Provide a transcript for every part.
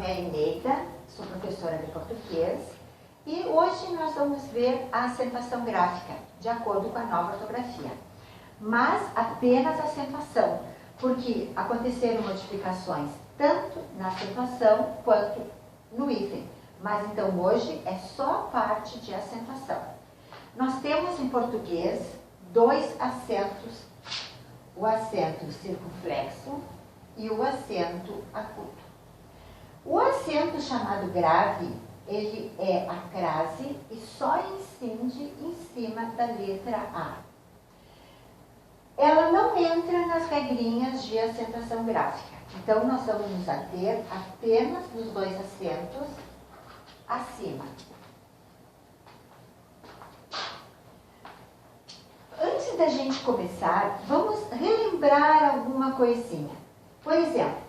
nome é Eneida, sou professora de português e hoje nós vamos ver a acentuação gráfica, de acordo com a nova ortografia. Mas apenas a acentuação, porque aconteceram modificações tanto na acentuação quanto no hífen. Mas então hoje é só a parte de acentuação. Nós temos em português dois acentos, o acento circunflexo e o acento agudo. O acento chamado grave, ele é a crase e só incide em cima da letra A. Ela não entra nas regrinhas de acentuação gráfica. Então, nós vamos nos ater apenas nos dois acentos acima. Antes da gente começar, vamos relembrar alguma coisinha. Por exemplo,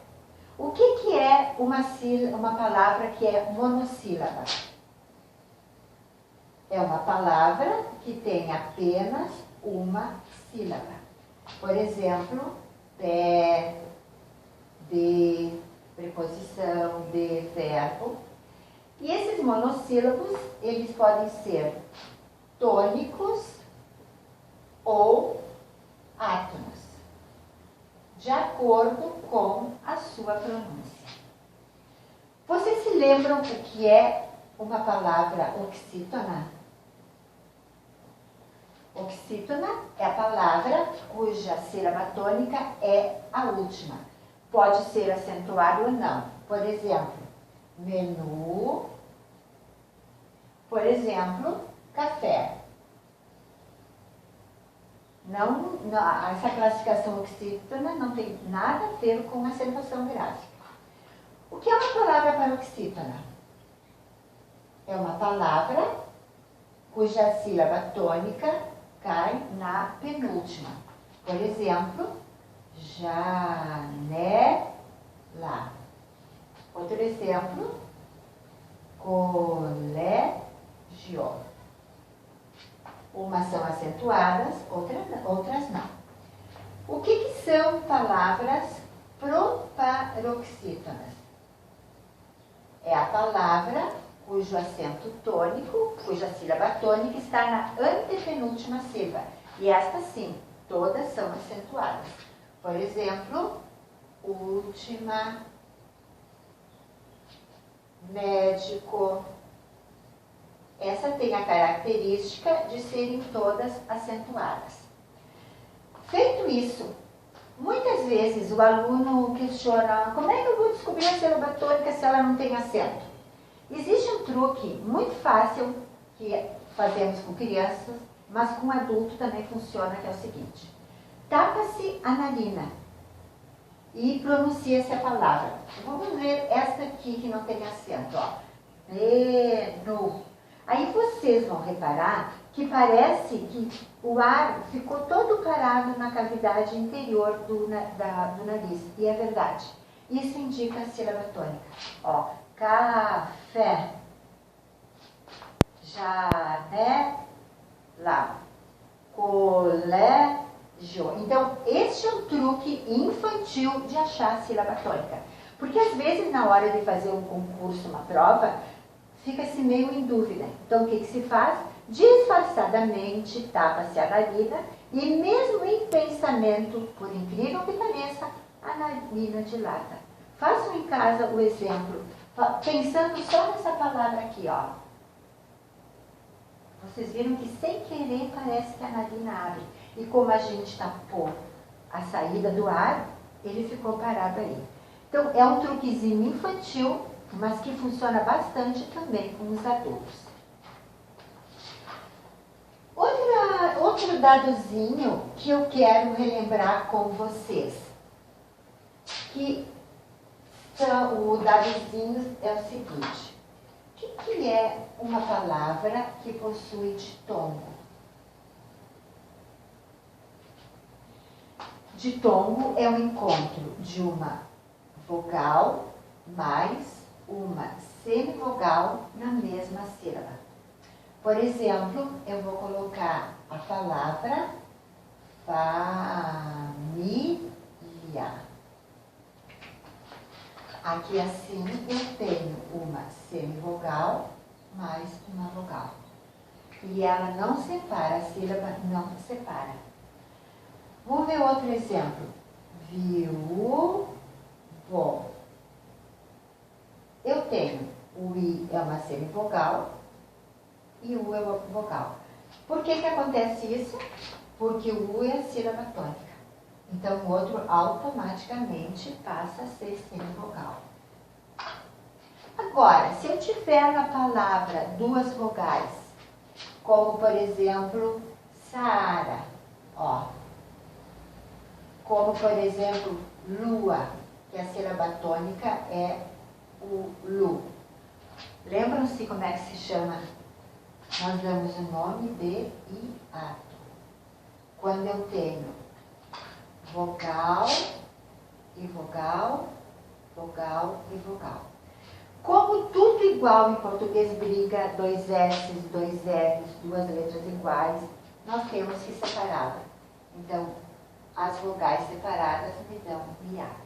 o que é uma palavra que é monossílaba? É uma palavra que tem apenas uma sílaba. Por exemplo, pé, de, preposição, de, verbo. E esses monossílabos, eles podem ser tônicos ou átonos, de acordo com a sua pronúncia. Vocês se lembram o que é uma palavra oxítona? Oxítona é a palavra cuja sílaba tônica é a última. Pode ser acentuado ou não. Por exemplo, menu. Por exemplo, café. Essa classificação oxítona não tem nada a ver com acentuação gráfica. O que é uma palavra paroxítona? É uma palavra cuja sílaba tônica cai na penúltima. Por exemplo, janela. Outro exemplo, colégio. Umas são acentuadas, outras não. O que são palavras proparoxítonas? É a palavra cujo acento tônico, cuja sílaba tônica está na antepenúltima sílaba. E estas sim, todas são acentuadas. Por exemplo, última, médico. Essa tem a característica de serem todas acentuadas. Feito isso, muitas vezes o aluno questiona: como é que eu vou descobrir a sílaba tônica se ela não tem acento? Existe um truque muito fácil que fazemos com crianças, mas com adulto também funciona, que é o seguinte: tapa-se a narina e pronuncia-se a palavra. Vamos ver esta aqui que não tem acento, ó. Menu. Aí vocês vão reparar que parece que o ar ficou todo parado na cavidade interior do nariz. E é verdade. Isso indica a sílaba tônica. Ó, café, janela, colégio. Então, este é um truque infantil de achar a sílaba tônica. Porque às vezes, na hora de fazer um concurso, uma prova, fica-se meio em dúvida. Então, o que se faz? Disfarçadamente, tapa-se a narina e mesmo em pensamento, por incrível que pareça, a narina dilata. Façam em casa o exemplo, pensando só nessa palavra aqui, ó. Vocês viram que sem querer parece que a narina abre. E como a gente tapou a saída do ar, ele ficou parado aí. Então, é um truquezinho infantil, mas que funciona bastante também com os adultos. Outro dadozinho que eu quero relembrar com vocês, que o dadozinho é o seguinte: o que é uma palavra que possui ditongo? Ditongo é o encontro de uma vogal mais uma semivogal na mesma sílaba. Por exemplo, eu vou colocar a palavra família. Aqui assim eu tenho uma semivogal mais uma vogal. E ela não separa, a sílaba não separa. Vamos ver outro exemplo. Viu, vó. Eu tenho o I é uma semivogal e o U é uma vogal. Por que acontece isso? Porque o U é a sílaba tônica. Então o outro automaticamente passa a ser semivogal. Agora, se eu tiver na palavra duas vogais, como por exemplo, Saara, ó. Como por exemplo, lua, que a sílaba tônica é o lu. Lembram-se como é que se chama? Nós damos o nome de hiato. Quando eu tenho vogal e vogal, vogal e vogal. Como tudo igual em português briga, dois S's, dois R's, duas letras iguais, nós temos que separá-la. Então, as vogais separadas me dão hiato.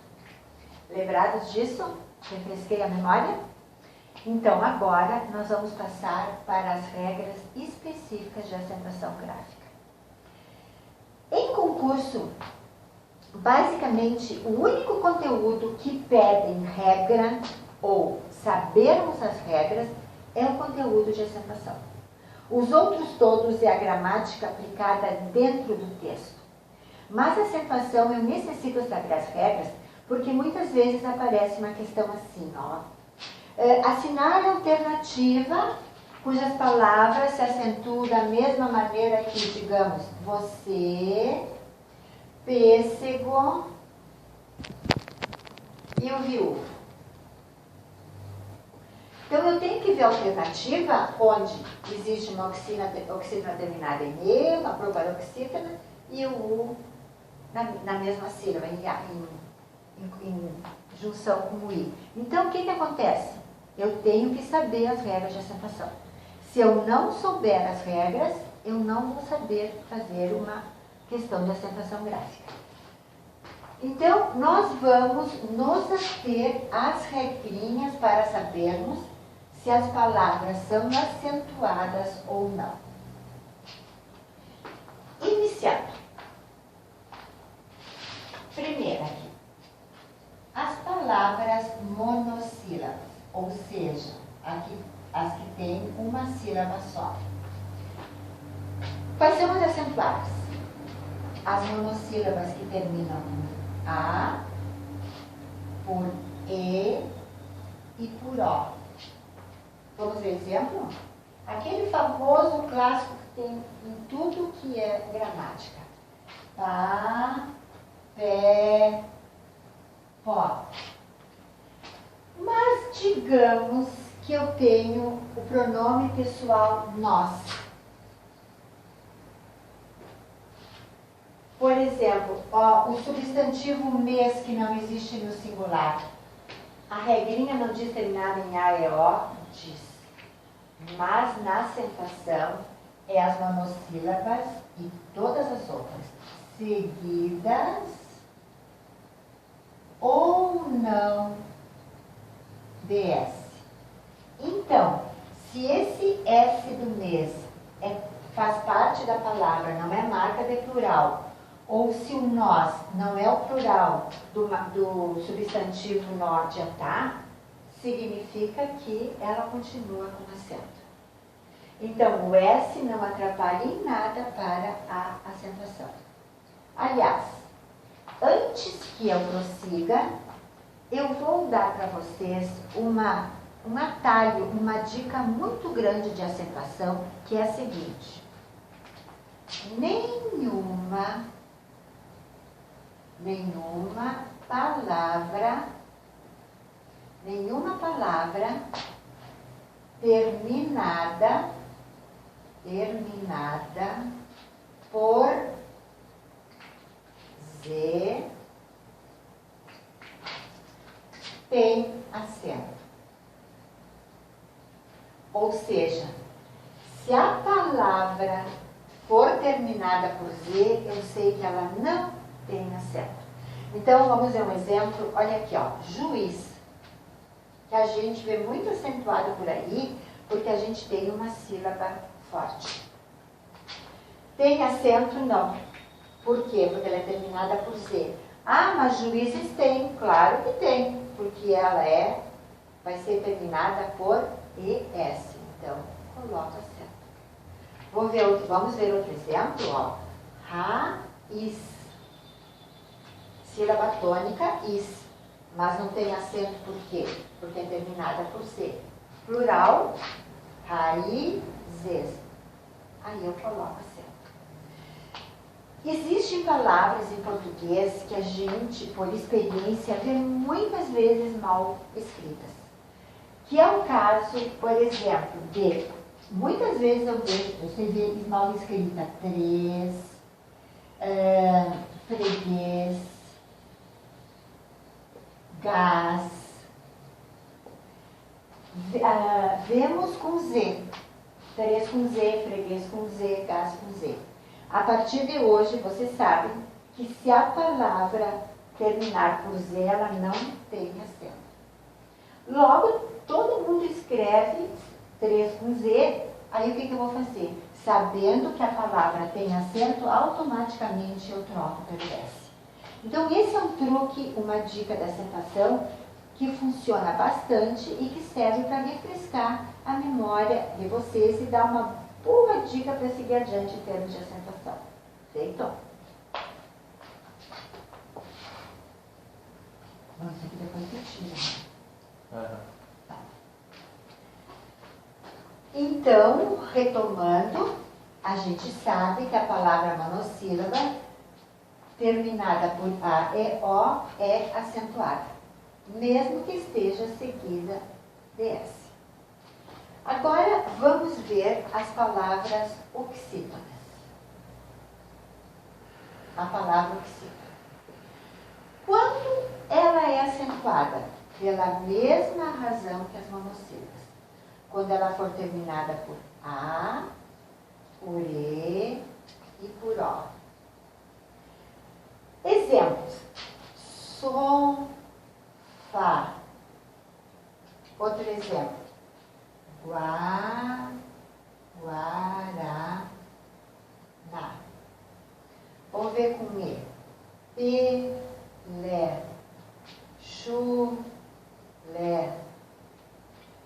Lembrados disso? Refresquei a memória? Então, agora nós vamos passar para as regras específicas de acentuação gráfica. Em concurso, basicamente, o único conteúdo que pedem regra ou sabermos as regras é o conteúdo de acentuação. Os outros todos é a gramática aplicada dentro do texto. Mas a acentuação eu necessito saber as regras porque muitas vezes aparece uma questão assim, ó. Assinar a alternativa cujas palavras se acentuam da mesma maneira que, digamos, você, pêssego e o viúvo. Então, eu tenho que ver a alternativa onde existe uma oxítona terminada em E, uma proparoxítona e o U na mesma sílaba, em junção com o I. Então, o que acontece? Eu tenho que saber as regras de acentuação. Se eu não souber as regras, eu não vou saber fazer uma questão de acentuação gráfica. Então, nós vamos nos ater às regrinhas para sabermos se as palavras são acentuadas ou não. Iniciando. Primeiro aqui. As palavras monossílabas, ou seja, as que têm uma sílaba só. Quais são as acentuadas? As monossílabas que terminam por A, por E e por O. Vamos ver exemplo? Aquele famoso clássico que tem em tudo que é gramática. Pá, pé, pó. Mas digamos que eu tenho o pronome pessoal nós. Por exemplo, ó, o substantivo mês que não existe no singular. A regrinha não diz terminada em A e O, diz. Mas na acentuação é as monossílabas e todas as outras seguidas ou não de S. Então, se esse S do mês faz parte da palavra, não é marca de plural, ou se o nós não é o plural do substantivo nó de tá, significa que ela continua com acento. Então, o S não atrapalha em nada para a acentuação. Aliás, antes que eu prossiga, eu vou dar para vocês um atalho, uma dica muito grande de acentuação, que é a seguinte. Nenhuma palavra terminada por Z tem acento. Ou seja, se a palavra for terminada por Z, eu sei que ela não tem acento. Então, vamos ver um exemplo. Olha aqui, ó. Juiz. que a gente vê muito acentuado por aí, porque a gente tem uma sílaba forte. Tem acento? Não. Por quê? Porque ela é terminada por Z. Ah, mas juízes tem. Claro que tem, porque ela vai ser terminada por ES. Então, coloca acento. Vamos ver outro exemplo, ó. Raiz. Sílaba tônica, is. Mas não tem acento por quê? Porque é terminada por C. Plural, raízes. Aí eu coloco acento. Existem palavras em português que a gente, por experiência, vê muitas vezes mal escritas. Que é o caso, por exemplo, de... Muitas vezes você vê mal escrita freguês, gás. Vemos com Z. 3 com Z, freguês com Z, gás com Z. A partir de hoje, vocês sabem que se a palavra terminar por Z, ela não tem acento. Logo, todo mundo escreve 3 com Z, aí o que eu vou fazer? Sabendo que a palavra tem acento, automaticamente eu troco pelo S. Então, esse é um truque, uma dica da acentuação que funciona bastante e que serve para refrescar a memória de vocês e dar uma boa dica para seguir adiante em termos de acentuação. Feito? Bom, isso aqui depois eu tiro. Tá. Então, retomando, a gente sabe que a palavra monossílaba, terminada por A e O, é acentuada, mesmo que esteja seguida de S. Agora, vamos ver as palavras oxítonas. A palavra oxítona. Quando ela é acentuada? Pela mesma razão que as monossílabas. Quando ela for terminada por A, por E e por O. Exemplos. Som, Fá. Outro exemplo. Guaraná. Vamos ver com E. Pelé. Chulé.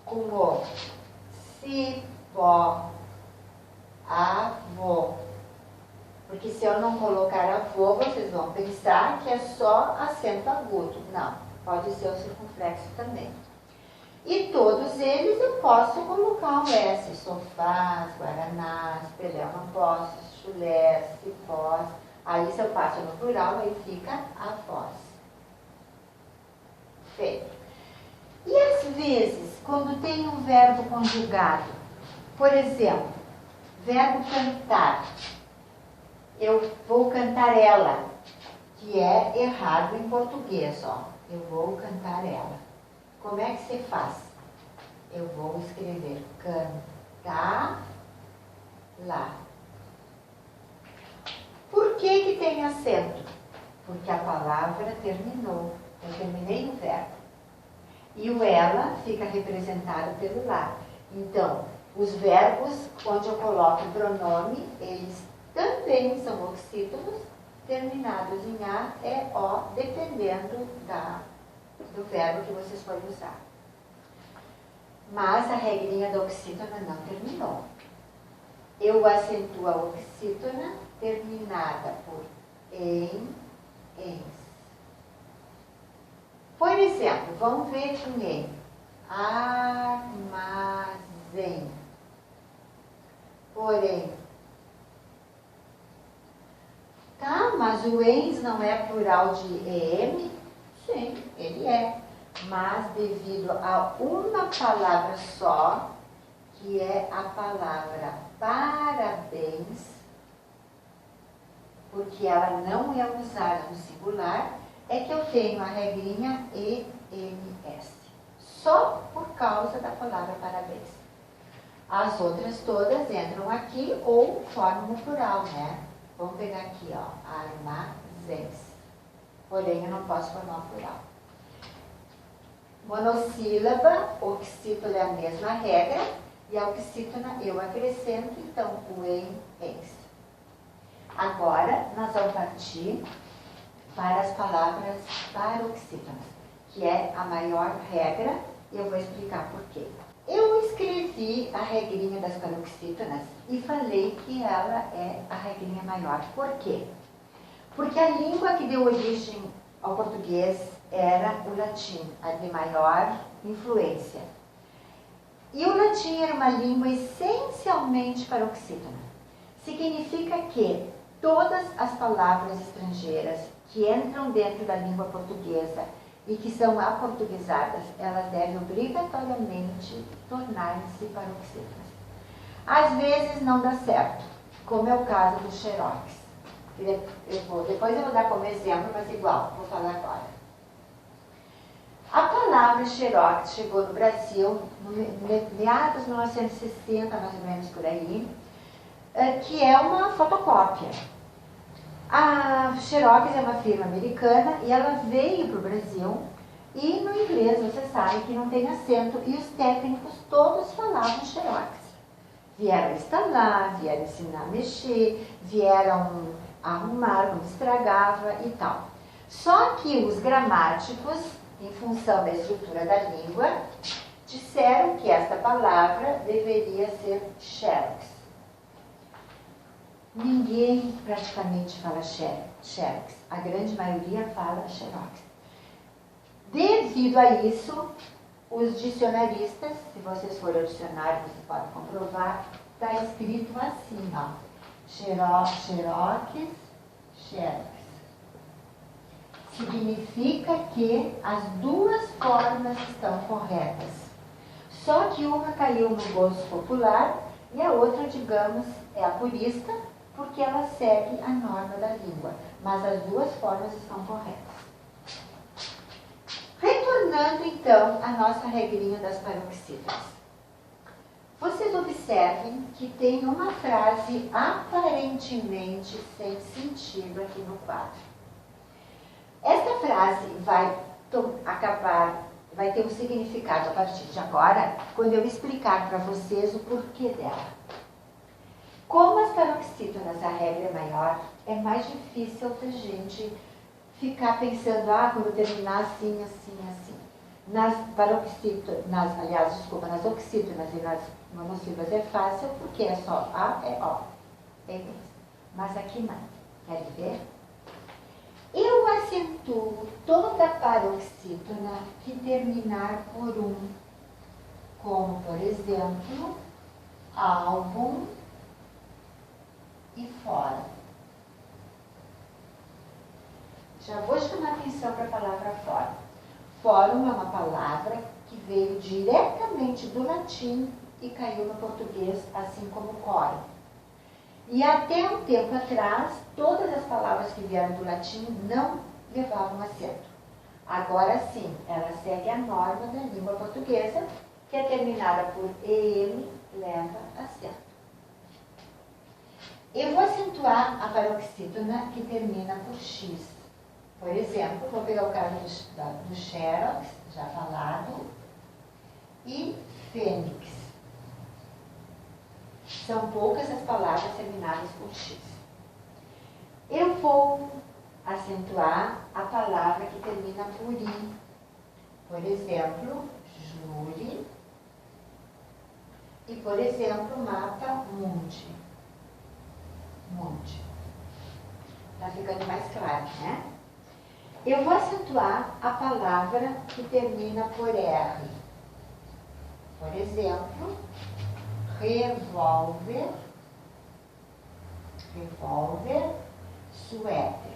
Com O. Cipó. Avô. Porque se eu não colocar avô, vocês vão pensar que é só acento agudo. Não, pode ser o circunflexo também. E todos eles eu posso colocar um S. Sofás, guaranás, Pelé eu não posso, chulés, cipós. Aí se eu passo no plural, aí fica avós. Feito. E às vezes, quando tem um verbo conjugado, por exemplo, verbo cantar, eu vou cantar ela, que é errado em português, ó. Eu vou cantar ela. Como é que se faz? Eu vou escrever cantar lá. Por que tem acento? Porque a palavra terminou. Eu terminei o verbo. E o ela fica representado pelo lá. Então, os verbos onde eu coloco o pronome, eles também são oxítonos, terminados em A, E, O, dependendo do verbo que vocês forem usar. Mas a regrinha da oxítona não terminou. Eu acentuo a oxítona terminada por em, ens. Por exemplo, vamos ver com E. Armazém. Porém. Tá, mas o ens não é plural de EM? Sim, ele é. Mas devido a uma palavra só, que é a palavra parabéns, porque ela não é usada no singular, é que eu tenho a regrinha ENS. Só por causa da palavra parabéns. As outras todas entram aqui ou formam o plural, né? Vamos pegar aqui, ó, armazéns. Porém, eu não posso formar o plural. Monossílaba, oxítona é a mesma regra, e a oxítona eu acrescento, então, o em, ens. Agora, nós vamos partir para as palavras paroxítonas, que é a maior regra, e eu vou explicar por quê. Eu escrevi a regrinha das paroxítonas e falei que ela é a regrinha maior. Por quê? Porque a língua que deu origem ao português era o latim, a de maior influência. E o latim era uma língua essencialmente paroxítona. Significa que todas as palavras estrangeiras que entram dentro da língua portuguesa e que são aportuguesadas, elas devem obrigatoriamente tornar-se paroxítonas. Às vezes não dá certo, como é o caso do xerox. Depois eu vou dar como exemplo, mas igual, vou falar agora. A palavra xerox chegou no Brasil no meados de 1960, mais ou menos por aí, que é uma fotocópia. A Xerox é uma firma americana e ela veio para o Brasil e no inglês você sabe que não tem acento e os técnicos todos falavam Xerox. Vieram instalar, vieram ensinar a mexer, vieram arrumar quando estragava e tal. Só que os gramáticos, em função da estrutura da língua, disseram que esta palavra deveria ser Xerox. Ninguém praticamente fala Xerox, a grande maioria fala Xerox. Devido a isso, os dicionaristas, se vocês forem ao dicionário, vocês podem comprovar, está escrito assim, ó, Xerox, Xerox. Significa que as duas formas estão corretas. Só que uma caiu no gosto popular e a outra, digamos, é a purista, porque ela segue a norma da língua. Mas as duas formas estão corretas. Retornando, então, à nossa regrinha das paroxítonas. Vocês observem que tem uma frase aparentemente sem sentido aqui no quadro. Esta frase vai ter um significado a partir de agora, quando eu explicar para vocês o porquê dela. Como as paroxítonas, a regra é maior, é mais difícil da gente ficar pensando, quando terminar assim, assim, assim. Nas paroxítonas, nas oxítonas e nas monossílabas é fácil, porque é só A, é O. É isso. Mas aqui não. Querem ver? Eu acentuo toda paroxítona que terminar por um, como, por exemplo, álbum e fora. Já vou chamar atenção para a palavra fora. Fórum é uma palavra que veio diretamente do latim e caiu no português, assim como quórum. E até um tempo atrás, todas as palavras que vieram do latim não levavam acento. Agora sim, ela segue a norma da língua portuguesa, que é terminada por EM, leva acento. Eu vou acentuar a paroxítona que termina por X. Por exemplo, vou pegar o caso do Xerox, já falado, e Fênix. São poucas as palavras terminadas por X. Eu vou acentuar a palavra que termina por I. Por exemplo, júri. E, por exemplo, mapa mundi. Mundi. Está ficando mais claro, né? Eu vou acentuar a palavra que termina por R. Por exemplo, revólver, suéter.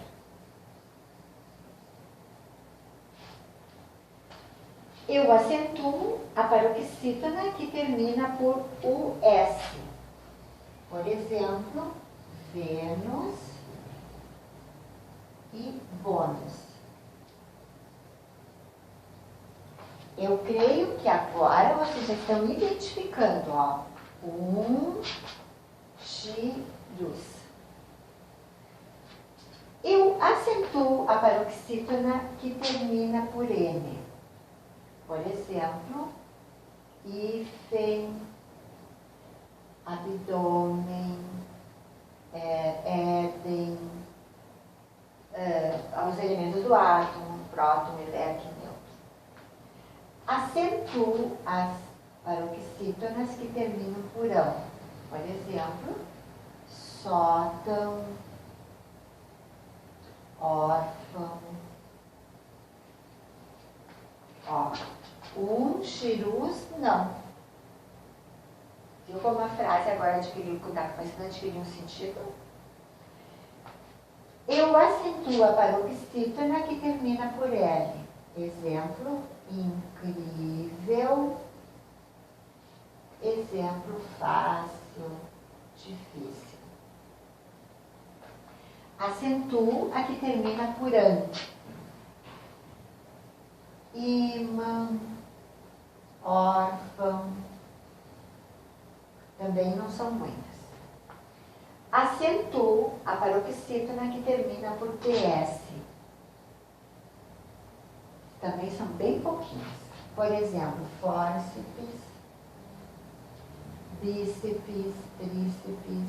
Eu acentuo a paroxítona que termina por US. Por exemplo, Vênus e bônus. Eu creio que agora vocês já estão identificando, ó, X. Eu acentuo a paroxítona que termina por N. Por exemplo, hífen, abdômen, éden, os elementos do átomo, próton, elétron, nêutron. Acentuo as paroxítonas que terminam por ão. Por exemplo, sótão, órfão. Ó, xirus, não. Viu como a frase agora adquiriu, está começando a adquirir um sentido? Eu acentuo a paroxítona que termina por L. Exemplo, incrível. Exemplo, fácil, difícil. Acentuo a que termina por an. Imã, órfão. Também não são muitas. Acentuo a paroxítona que termina por PS. Também são bem pouquinhas. Por exemplo, fórceps, bíceps, tríceps.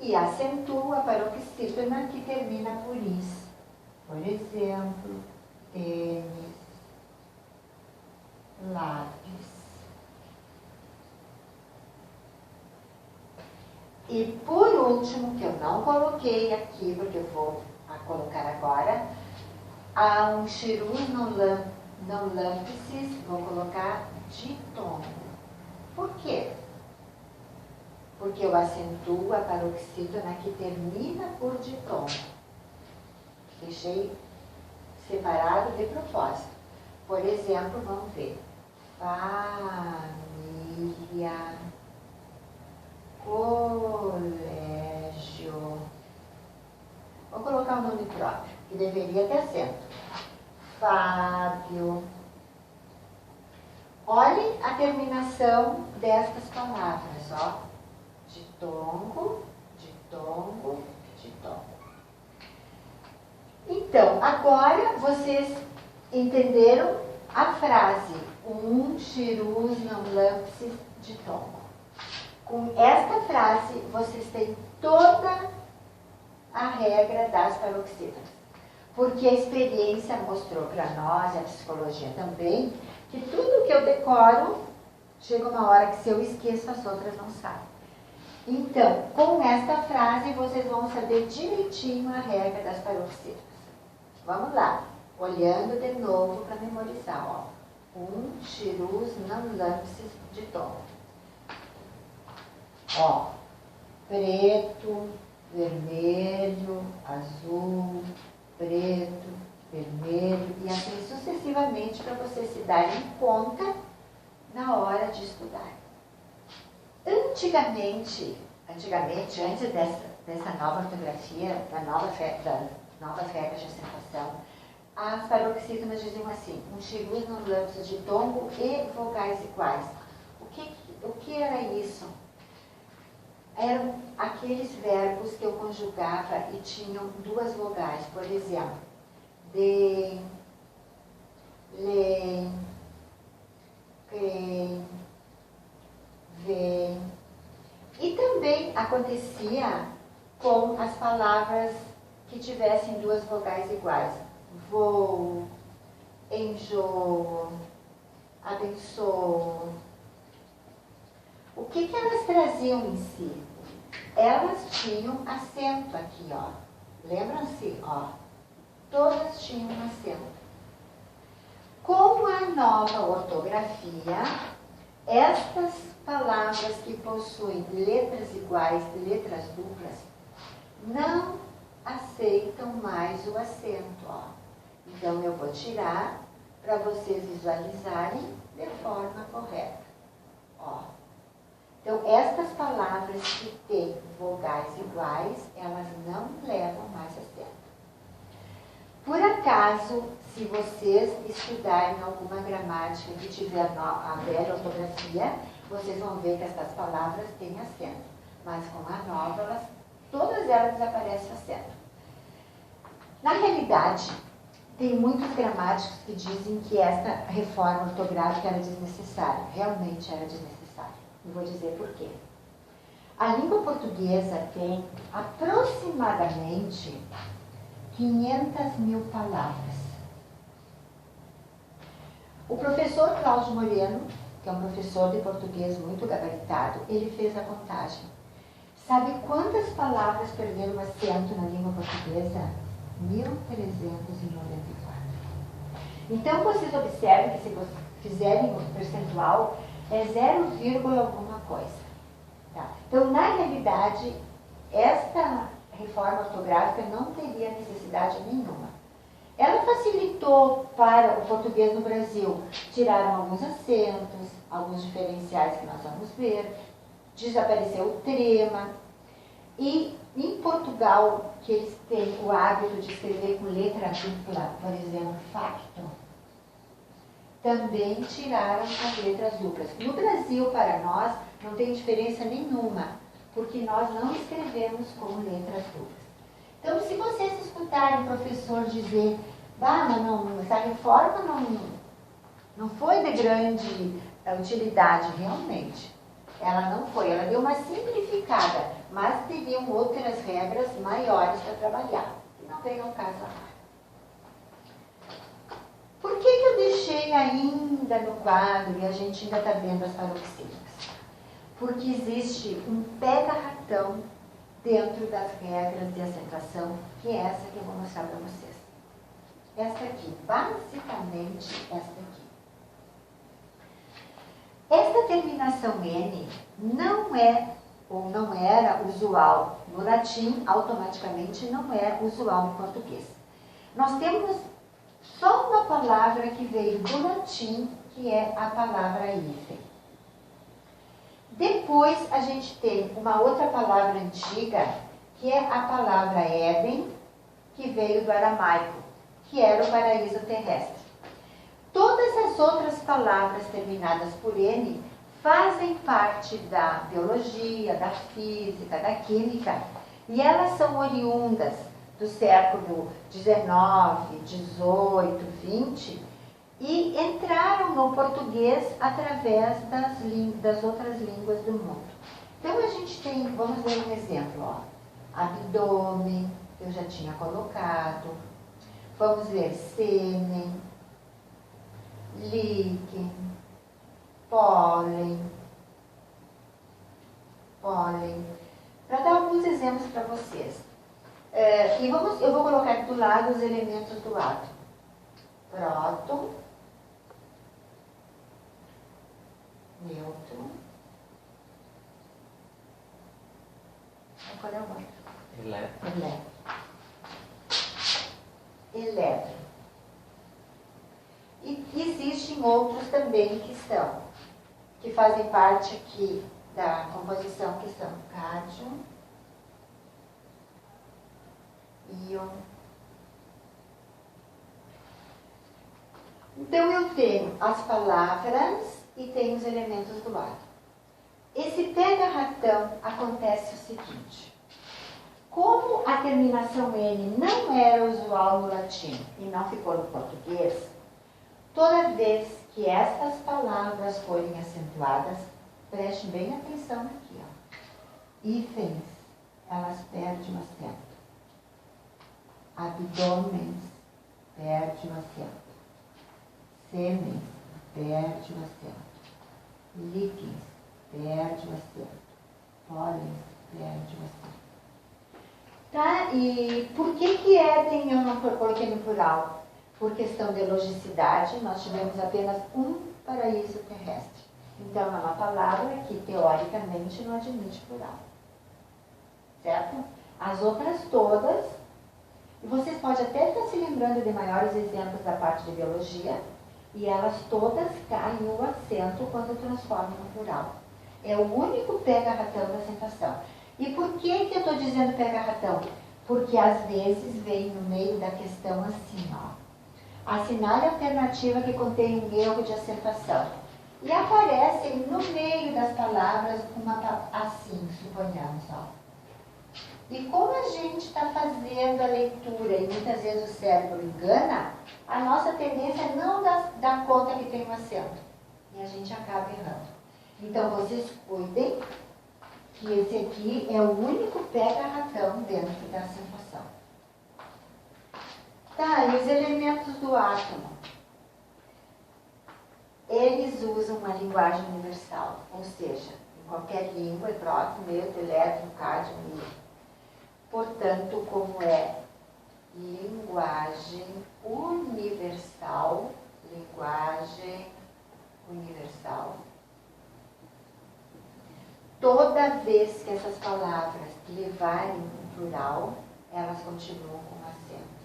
E acentuo a paroxítona que termina por is. Por exemplo, tênis, lápis. E por último, que eu não coloquei aqui, porque eu vou colocar agora, há um xirus no lampsis, vou colocar ditongo. Por quê? Porque eu acentuo a paroxítona que termina por ditongo. Deixei separado de propósito. Por exemplo, vamos ver. Família, colégio. Vou colocar o nome próprio, que deveria ter acento. Fábio. Olhe a terminação destas palavras, ó. Ditongo, ditongo, ditongo. Então, agora vocês entenderam a frase xirus não lampsis ditongo. Com esta frase, vocês têm toda a regra das paroxítonas. Porque a experiência mostrou para nós, a psicologia também, que tudo que eu decoro, chega uma hora que se eu esqueço, as outras não saem. Então, com esta frase, vocês vão saber direitinho a regra das paroxítonas. Vamos lá, olhando de novo para memorizar, ó. Xirus não lampsis ditongo. Ó, preto, vermelho, azul, preto, vermelho, e assim sucessivamente para vocês se darem conta na hora de estudar. Antigamente, antes dessa nova ortografia, da novas regras de acentuação, as paroxítonas diziam assim, xirus não lampsis ditongo e vogais iguais. O que era isso? Eram aqueles verbos que eu conjugava e tinham duas vogais, por exemplo, de, lê, crê, vê. E também acontecia com as palavras que tivessem duas vogais iguais. Vou, enjoo, abençoo. O que elas traziam em si? Elas tinham acento aqui, ó. Lembram-se, ó. Todas tinham acento. Com a nova ortografia, estas palavras que possuem letras iguais e letras duplas não aceitam mais o acento, ó. Então, eu vou tirar para vocês visualizarem de forma correta, ó. Então, estas palavras que têm vogais iguais, elas não levam mais acento. Por acaso, se vocês estudarem alguma gramática que tiver a velha ortografia, vocês vão ver que essas palavras têm acento. Mas com a nova, todas elas desaparecem o acento. Na realidade, tem muitos gramáticos que dizem que esta reforma ortográfica era desnecessária. Realmente era desnecessária. E vou dizer por quê. A língua portuguesa tem aproximadamente 500.000 palavras. O professor Cláudio Moreno, que é um professor de português muito gabaritado, ele fez a contagem. Sabe quantas palavras perderam acento na língua portuguesa? 1.394. Então, vocês observem que se vocês fizerem o percentual, é 0, alguma coisa. Tá? Então, na realidade, esta reforma ortográfica não teria necessidade nenhuma. Ela facilitou para o português no Brasil. Tiraram alguns acentos, alguns diferenciais que nós vamos ver, desapareceu o trema. E em Portugal, que eles têm o hábito de escrever com letra dupla, por exemplo, facto, também tiraram as letras duplas. No Brasil, para nós, não tem diferença nenhuma, porque nós não escrevemos com letras duplas. Então, se vocês escutarem o professor dizer, mas não, essa reforma não foi de grande utilidade, realmente. Ela não foi, ela deu uma simplificada, mas teriam outras regras maiores para trabalhar. E não veio ao caso agora. Por que eu deixei ainda no quadro e a gente ainda está vendo as paroxítonas? Porque existe um pega-ratão dentro das regras de acentuação, que é essa que eu vou mostrar para vocês. Esta aqui, basicamente esta aqui. Esta terminação N não é, ou não era usual no latim, automaticamente não é usual no português. Nós temos só uma palavra que veio do latim, que é a palavra hífen. Depois a gente tem uma outra palavra antiga, que é a palavra Éden, que veio do aramaico, que era o paraíso terrestre. Todas as outras palavras terminadas por N fazem parte da biologia, da física, da química, e elas são oriundas do século XIX, XVIII, XX, e entraram no português através das outras línguas do mundo. Então a gente tem, vamos ver um exemplo, ó. Abdômen, eu já tinha colocado. Vamos ver sêmen, líquen, pólen. Para dar alguns exemplos para vocês. Eu vou colocar aqui do lado os elementos do átomo. Próton, nêutron. Qual é o outro? Elétron. E existem outros também que fazem parte aqui da composição, que são cátion, íon. Então eu tenho as palavras e tenho os elementos do átomo. Esse pega-ratão acontece o seguinte. Como a terminação N não era usual no latim e não ficou no português, toda vez que estas palavras forem acentuadas, preste bem atenção aqui, ó. Hífens, elas perdem o acento. Abdômenes, perde o acento. Sêmen, perde o acento. Líquens, perde o acento. Pólen, perde o acento. Tá? E por que Éden eu não coloquei no plural? Por questão de logicidade, nós tivemos apenas um paraíso terrestre. Então, é uma palavra que, teoricamente, não admite plural. Certo? As outras todas, e vocês podem até estar se lembrando de maiores exemplos da parte de biologia, e elas todas caem no acento quando transformam no plural. É o único pega-ratão da acentuação. E por que eu estou dizendo pega-ratão? Porque às vezes vem no meio da questão assim, ó. Assinale a alternativa que contém um erro de acentuação. E aparece no meio das palavras uma assim, suponhamos, ó. E como a gente está fazendo a leitura e muitas vezes o cérebro engana, a nossa tendência é não dar conta que tem um acento. E a gente acaba errando. Então vocês cuidem que esse aqui é o único pega-ratão dentro da acentuação. Tá, e os elementos do átomo? Eles usam uma linguagem universal, ou seja, em qualquer língua, é próton, nêutron, elétron, cádmio, níon. Portanto, como é linguagem universal, toda vez que essas palavras levarem um plural, elas continuam com acento.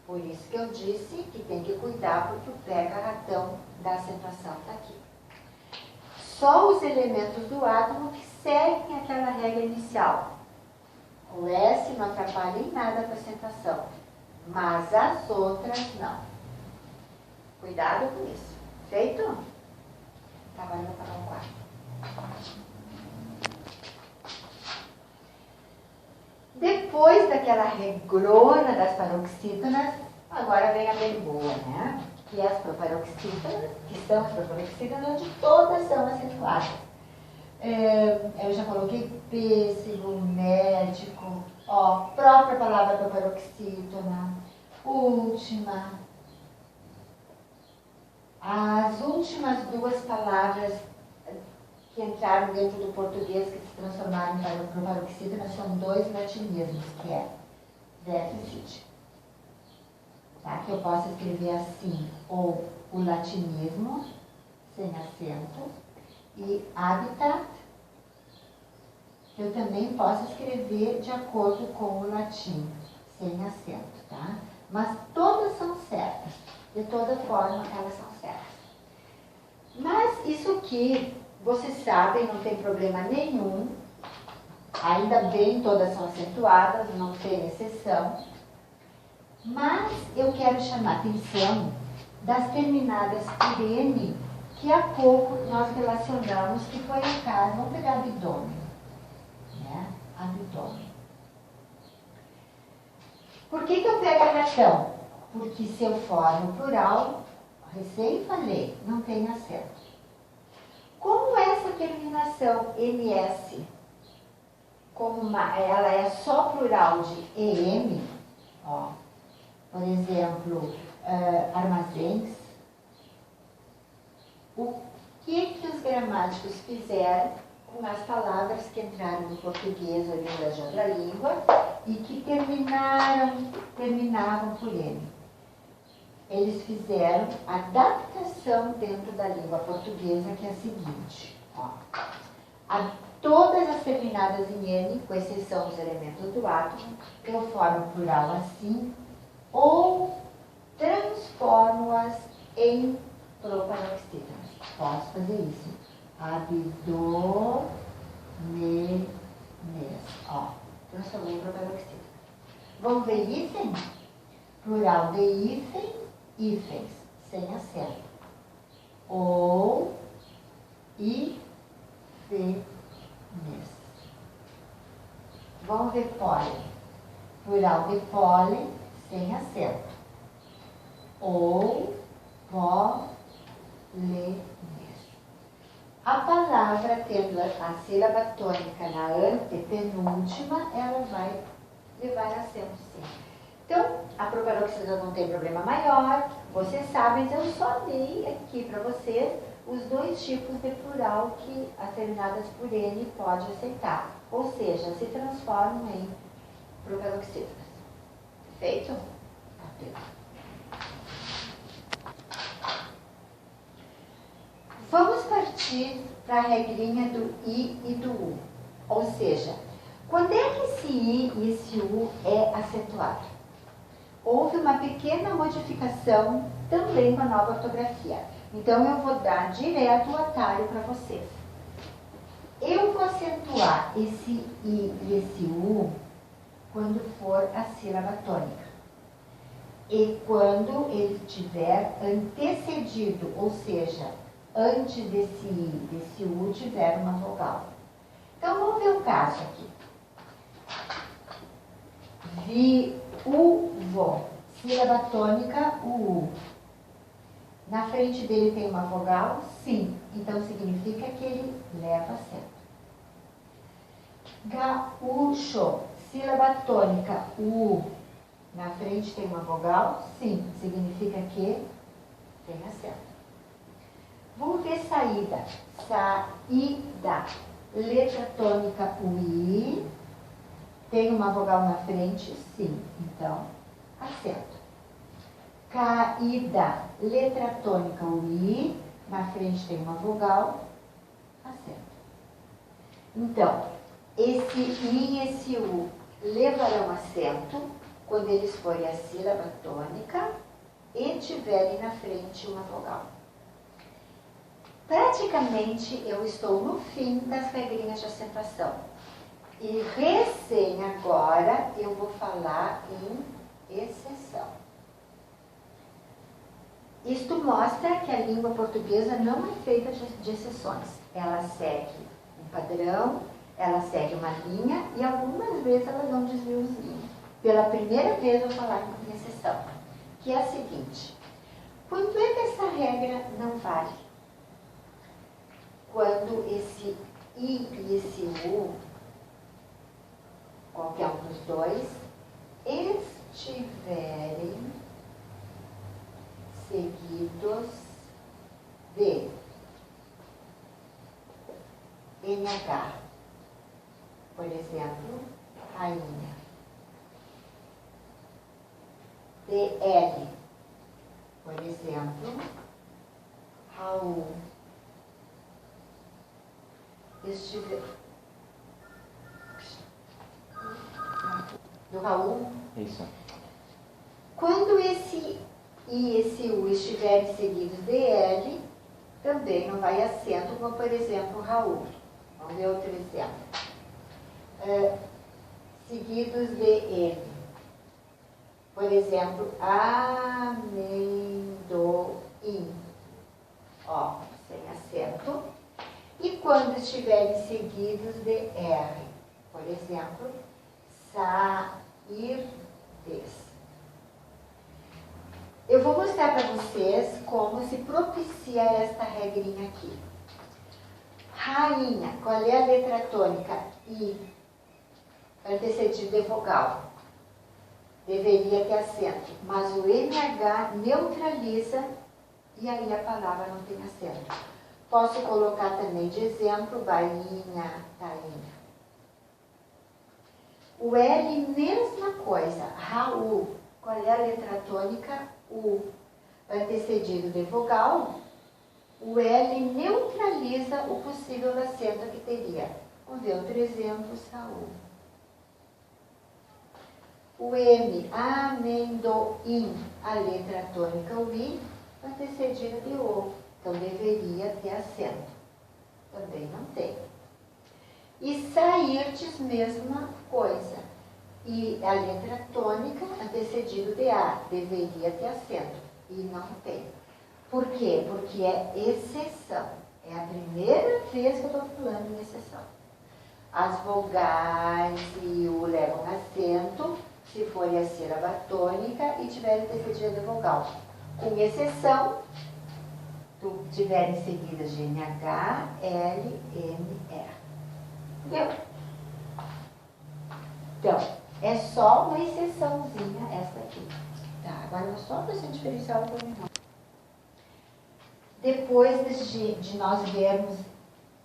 Por isso que eu disse que tem que cuidar, porque o pega-ratão da acentuação está aqui. Só os elementos do átomo que seguem aquela regra inicial. O S não atrapalha em nada com a acentuação, mas as outras não. Cuidado com isso. Feito? Agora eu vou para o quarto. Depois daquela regrona das paroxítonas, agora vem a bem boa, né? Que é as proparoxítonas, que são as proparoxítonas, onde todas são acentuadas. Eu já coloquei pêssego, médico, ó, própria palavra proparoxítona, última. As últimas duas palavras que entraram dentro do português, que se transformaram em proparoxítona, são dois latinismos, que é déficit, tá? Que eu posso escrever assim, ou o latinismo, sem acento, e habitat, eu também posso escrever de acordo com o latim, sem acento, tá? Mas todas são certas, de toda forma elas são certas. Mas isso aqui, vocês sabem, não tem problema nenhum, ainda bem todas são acentuadas, não tem exceção, mas eu quero chamar a atenção das terminadas por N, que há pouco nós relacionamos, que foi o caso, vamos pegar abdômen, né? Abdômen. Por que eu pego a ratão? Porque se eu formo plural, recém falei, não tem acento. Como essa terminação MS, como ela é só plural de EM, ó, por exemplo, armazéns, o que os gramáticos fizeram com as palavras que entraram no português ou de outra língua e que terminavam por M? Eles fizeram adaptação dentro da língua portuguesa, que é a seguinte, ó. Todas as terminadas em N, com exceção dos elementos do átomo, eu formo plural assim, ou transformo-as em proparoxítonas. Posso fazer isso. Abdômenes. Ó, transformei em proparoxítonas. Vamos ver hífen? Plural de hífen, hífens, sem acento. Ou hífenes. Vamos ver pólen. Plural de pólen, sem acento. Ou pólenes. A palavra tendo a sílaba tônica na antepenúltima, ela vai levar acento sim. Então, a proparoxítona não tem problema maior, vocês sabem, eu só dei aqui para vocês os dois tipos de plural que as terminadas por N pode aceitar, ou seja, se transformam em proparoxítonas. Feito? Vamos partir para a regrinha do I e do U, ou seja, quando é que esse I e esse U é acentuado? Houve uma pequena modificação também com a nova ortografia. Então, eu vou dar direto o atalho para vocês. Eu vou acentuar esse I e esse U quando for a sílaba tônica. E quando ele tiver antecedido, ou seja, antes desse I, desse U, tiver uma vogal. Então, vamos ver o caso aqui. Viúvo. Sílaba tônica, u. Na frente dele tem uma vogal, sim. Então significa que ele leva acento. Gaúcho. Sílaba tônica, u. Na frente tem uma vogal, sim. Significa que tem acento. Vamos ver saída. Saída. Letra tônica, ui. Tem uma vogal na frente, sim. Então, acento. Caída. Letra tônica, ui. Na frente tem uma vogal, acento. Então, esse i e esse u levarão acento quando eles forem a sílaba tônica e tiverem na frente uma vogal. Praticamente eu estou no fim das regrinhas de acentuação. E recém agora eu vou falar em exceção. Isto mostra que a língua portuguesa não é feita de exceções. Ela segue um padrão, ela segue uma linha e algumas vezes ela dá um desviozinho. Pela primeira vez eu vou falar em exceção, que é a seguinte. Quando é que essa regra não vale? Quando esse i e esse u, qualquer um dos dois, estiverem seguidos de NH. Por exemplo, rainha. DL. Por exemplo, Raul. Do Raul? Isso. Quando esse I e esse U estiverem seguidos de L, também não vai acento, como por exemplo Raul. Vamos ver outro exemplo. Seguidos de M. Por exemplo, amendoim. Ó, sem acento. E quando estiverem seguidos de R, por exemplo, sairdes. Eu vou mostrar para vocês como se propicia esta regrinha aqui. Rainha, qual é a letra tônica? I, antecedido de vogal. Deveria ter acento, mas o NH neutraliza e aí a palavra não tem acento. Posso colocar também de exemplo, bainha, tainha. O L, mesma coisa. Raul, qual é a letra tônica? U, antecedido de vogal. O L neutraliza o possível acento que teria. Vamos ver outro exemplo, Saúl. O M, amendoim, a letra tônica, o I, antecedido de O. Então, deveria ter acento. Também não tem. E sairdes, mesma coisa. E a letra tônica, antecedido de A, deveria ter acento. E não tem. Por quê? Porque é exceção. É a primeira vez que eu estou falando em exceção. As vogais e o levam acento, se for a sílaba tônica e tiverem antecedida de vogal. Com exceção, tiverem seguidas de NH, L, M, R. Entendeu? Então, é só uma exceçãozinha essa aqui. Tá, agora só para ser diferencial do terminal. Depois de nós vermos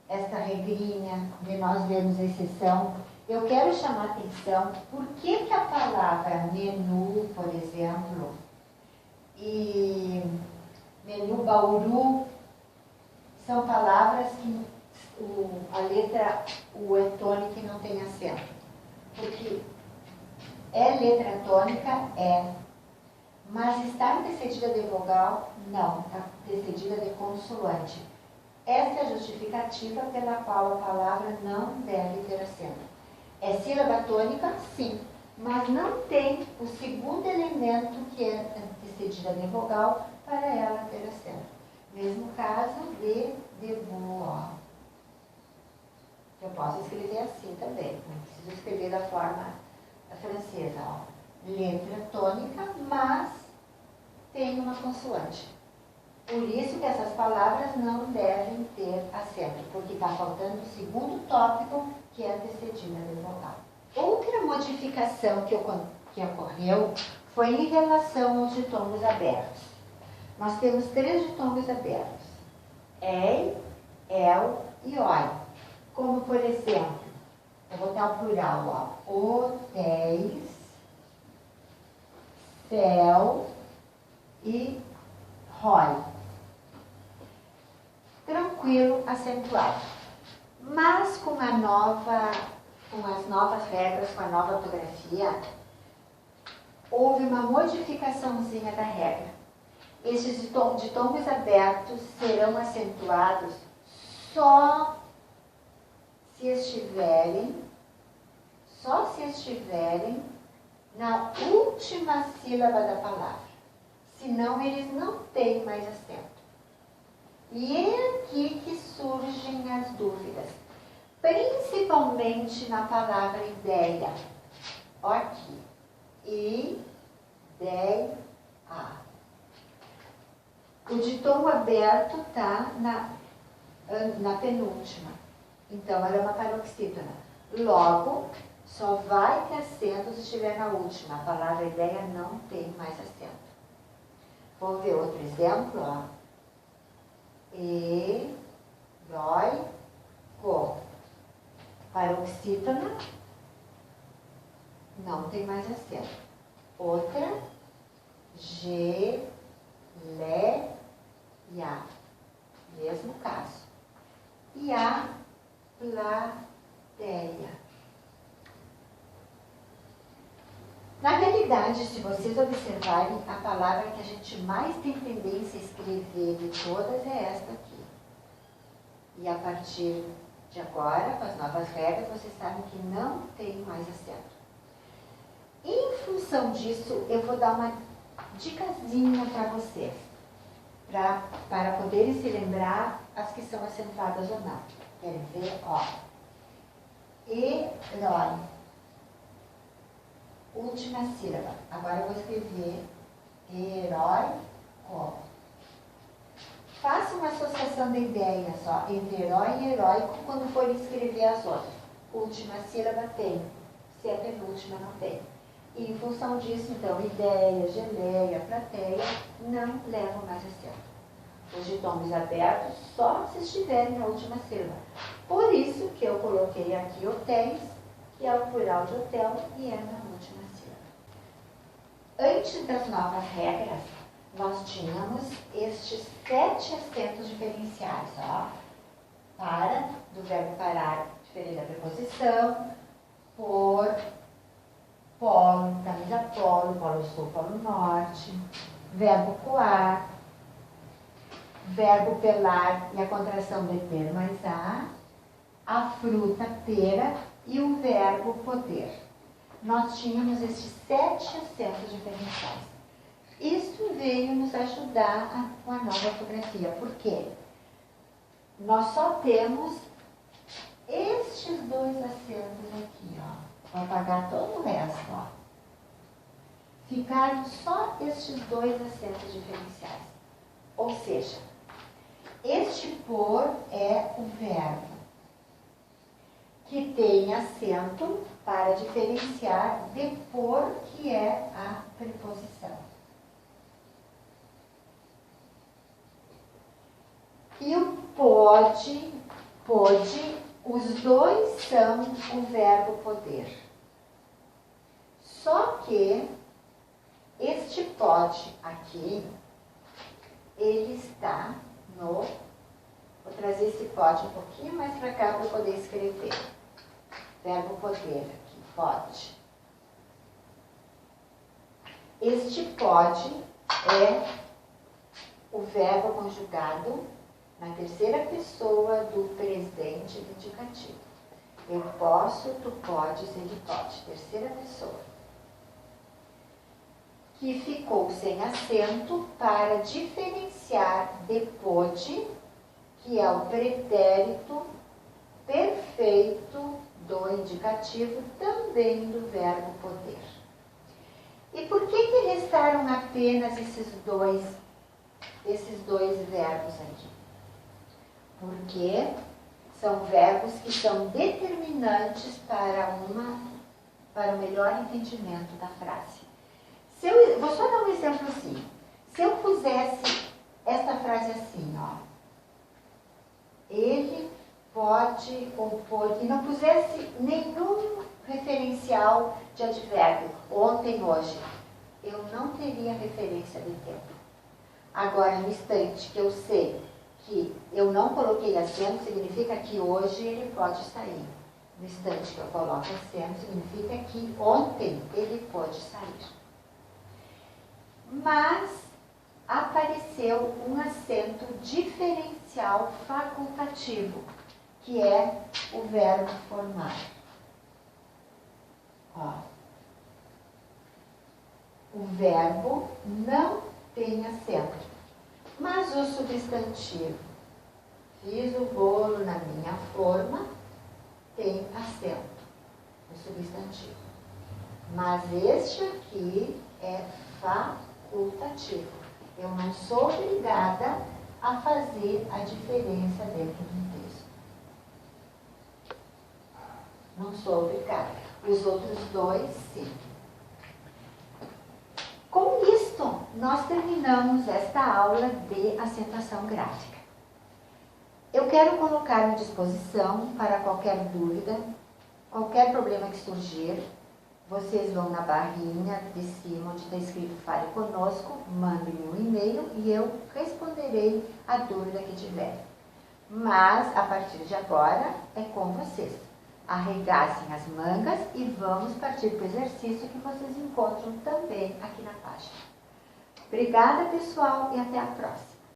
esta regrinha, de nós vermos a exceção, eu quero chamar a atenção por que a palavra menu, por exemplo, e menu Bauru são palavras que a letra U é tônica e não tem acento. Porque é letra tônica? É. Mas está antecedida de vogal? Não, está antecedida de consoante. Essa é a justificativa pela qual a palavra não deve ter acento. É sílaba tônica? Sim. Mas não tem o segundo elemento que é antecedida de vogal para ela ter acento. Mesmo caso de boa. Eu posso escrever assim também. Não preciso escrever da forma francesa, ó, letra tônica, mas tem uma consoante. Por isso que essas palavras não devem ter acento, porque está faltando o segundo tópico, que é antecedida do vogal. Outra modificação que ocorreu foi em relação aos ditongos abertos. Nós temos 3 ditongos abertos: ei, el e oi. Como, por exemplo, eu vou dar o plural, ó, hotéis, céu e rói. Tranquilo, acentuado. Mas com as novas regras, com a nova ortografia, houve uma modificaçãozinha da regra. Estes ditongos abertos serão acentuados só se estiverem na última sílaba da palavra. Senão, eles não têm mais acento. E é aqui que surgem as dúvidas, principalmente na palavra ideia. Aqui, ideia. O ditongo aberto está na penúltima, então ela é uma paroxítona. Logo, só vai ter acento se estiver na última. A palavra ideia não tem mais acento. Vamos ver outro exemplo, ó. Heróico. Paroxítona, não tem mais acento. Outra, geleia. Mesmo caso. E a plateia. Na realidade, se vocês observarem, a palavra que a gente mais tem tendência a escrever de todas é esta aqui. E a partir de agora, com as novas regras, vocês sabem que não tem mais acento. Em função disso, eu vou dar uma dicasinha para vocês, para poderem se lembrar as que são acentuadas ou não. Querem ver? Ó. Herói. Última sílaba. Agora eu vou escrever heróico. Faça uma associação de ideias, ó, entre herói e heróico quando for escrever as outras. Última sílaba tem, se é penúltima não tem. E em função disso, então, ideia, geleia, plateia, não levam mais acento. Os ditongos abertos só se estiverem na última sílaba. Por isso que eu coloquei aqui hotéis, que é o plural de hotel, e é na última sílaba. Antes das novas regras, nós tínhamos estes 7 acentos diferenciais, ó. Para, do verbo parar, diferente da preposição, por, polo, camisa polo, polo sul, polo norte, verbo coar, verbo pelar e a contração de ter mais a fruta, pera, e o verbo poder. Nós tínhamos estes 7 acentos diferenciais. Isso veio nos ajudar com a nova ortografia. Por quê? Nós só temos estes 2 acentos aqui, ó. Vou apagar todo o resto, ó. Ficaram só estes 2 acentos diferenciais. Ou seja, este por é o verbo que tem acento para diferenciar de por, que é a preposição. E o pode, os dois são o verbo poder. Só que este pode aqui, ele está no... Vou trazer esse pode um pouquinho mais para cá para eu poder escrever. Verbo poder aqui, pode. Este pode é o verbo conjugado na terceira pessoa do presente do indicativo. Eu posso, tu podes, ele pode. Terceira pessoa. Que ficou sem acento para diferenciar de pode, que é o pretérito perfeito do indicativo, também do verbo poder. E por que restaram apenas esses dois verbos aqui? Porque são verbos que são determinantes para o melhor entendimento da frase. Vou só dar um exemplo assim. Se eu pusesse esta frase assim, ó, ele pode ou pode, e não pusesse nenhum referencial de advérbio, ontem, hoje, eu não teria referência de tempo. Agora, no instante que eu sei que eu não coloquei acento, significa que hoje ele pode sair. No instante que eu coloco acento, significa que ontem ele pode sair. Mas apareceu um acento diferencial facultativo, que é o verbo formar. Ó. O verbo não tem acento, mas o substantivo, fiz o bolo na minha forma, tem acento, o substantivo. Mas este aqui é facultativo. Eu não sou obrigada a fazer a diferença dentro do texto. Não sou obrigada. Os outros dois, sim. Com isto, nós terminamos esta aula de acentuação gráfica. Eu quero colocar à disposição para qualquer dúvida, qualquer problema que surgir. Vocês vão na barrinha de cima, onde está escrito Fale Conosco, mandem um e-mail e eu responderei a dúvida que tiver. Mas, a partir de agora, é com vocês. Arregassem as mangas e vamos partir para o exercício que vocês encontram também aqui na página. Obrigada, pessoal, e até a próxima.